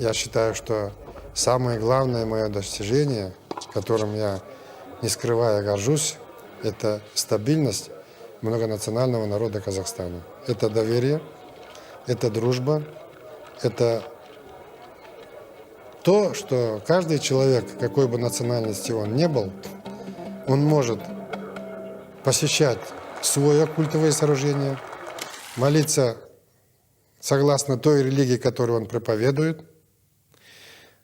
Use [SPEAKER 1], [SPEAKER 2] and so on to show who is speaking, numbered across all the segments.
[SPEAKER 1] Я считаю, что самое главное мое достижение, которым я, не скрывая, горжусь, это стабильность многонационального народа Казахстана. Это доверие, это дружба, это то, что каждый человек, какой бы национальности он ни был, он может посещать свое культовое сооружение, молиться согласно той религии, которую он проповедует.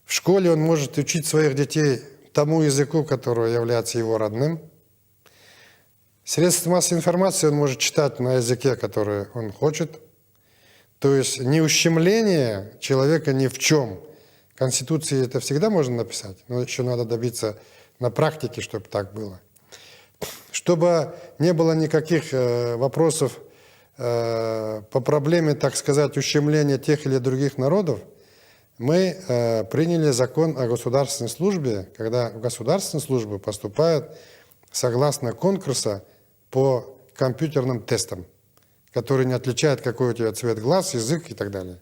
[SPEAKER 1] В школе он может учить своих детей тому языку, который является его родным. Средства массовой информации он может читать на языке, который он хочет. То есть не ущемление человека ни в чем. В Конституции это всегда можно написать, но еще надо добиться на практике, чтобы так было. Чтобы не было никаких вопросов по проблеме, так сказать, ущемления тех или других народов, мы приняли закон о государственной службе, когда в государственную службу поступают согласно конкурса по компьютерным тестам, которые не отличают, какой у тебя цвет глаз, язык и так далее.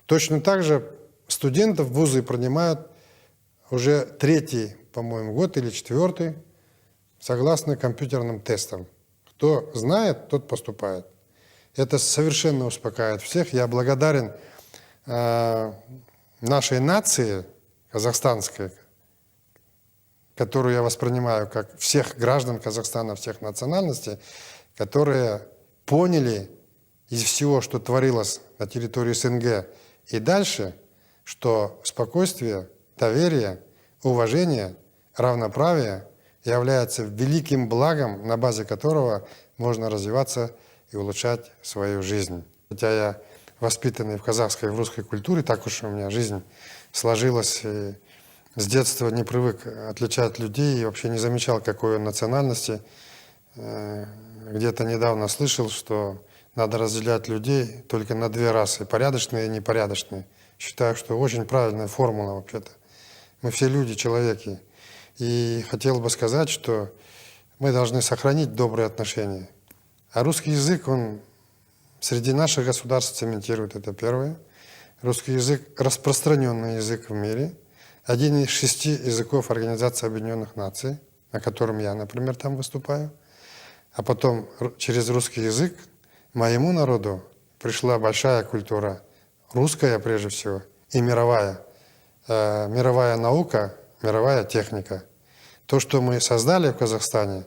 [SPEAKER 1] Точно так же студентов в вузы принимают уже третий, по-моему, год или четвертый, согласно компьютерным тестам. Кто знает, тот поступает. Это совершенно успокаивает всех. Я благодарен нашей нации, казахстанской, которую я воспринимаю как всех граждан Казахстана, всех национальностей, которые поняли из всего, что творилось на территории СНГ и дальше, что спокойствие, доверие, уважение, равноправие является великим благом, на базе которого можно развиваться и улучшать свою жизнь. Хотя я воспитанный в казахской и в русской культуре, так уж у меня жизнь сложилась, и с детства не привык отличать людей и вообще не замечал, какой он национальности. Где-то недавно слышал, что надо разделять людей только на две расы, порядочные и непорядочные. Считаю, что очень правильная формула вообще-то. Мы все люди, человеки. И хотел бы сказать, что мы должны сохранить добрые отношения. А русский язык, он среди наших государств цементирует, это первое. Русский язык – распространенный язык в мире. Один из 6 языков Организации Объединенных Наций, на котором я, например, там выступаю. А потом через русский язык моему народу пришла большая культура, русская прежде всего, и мировая. Мировая наука, мировая техника. То, что мы создали в Казахстане,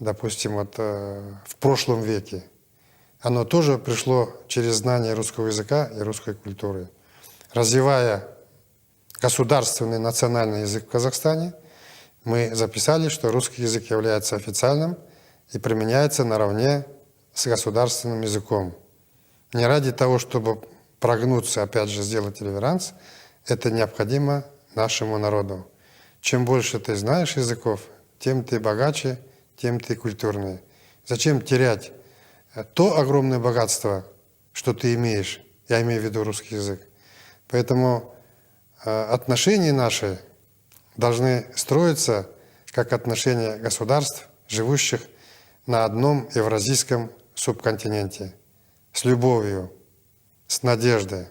[SPEAKER 1] допустим, вот, в прошлом веке, оно тоже пришло через знание русского языка и русской культуры. Развивая государственный национальный язык в Казахстане, мы записали, что русский язык является официальным и применяется наравне с государственным языком. Не ради того, чтобы прогнуться, опять же, сделать реверанс, это необходимо нашему народу. Чем больше ты знаешь языков, тем ты богаче, тем ты культурнее. Зачем терять то огромное богатство, что ты имеешь? Я имею в виду русский язык. Поэтому отношения наши должны строиться как отношения государств, живущих на одном евразийском субконтиненте, с любовью, с надеждой,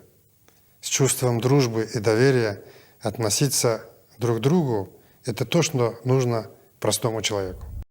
[SPEAKER 1] с чувством дружбы и доверия относиться друг к другу. Это то, что нужно простому человеку.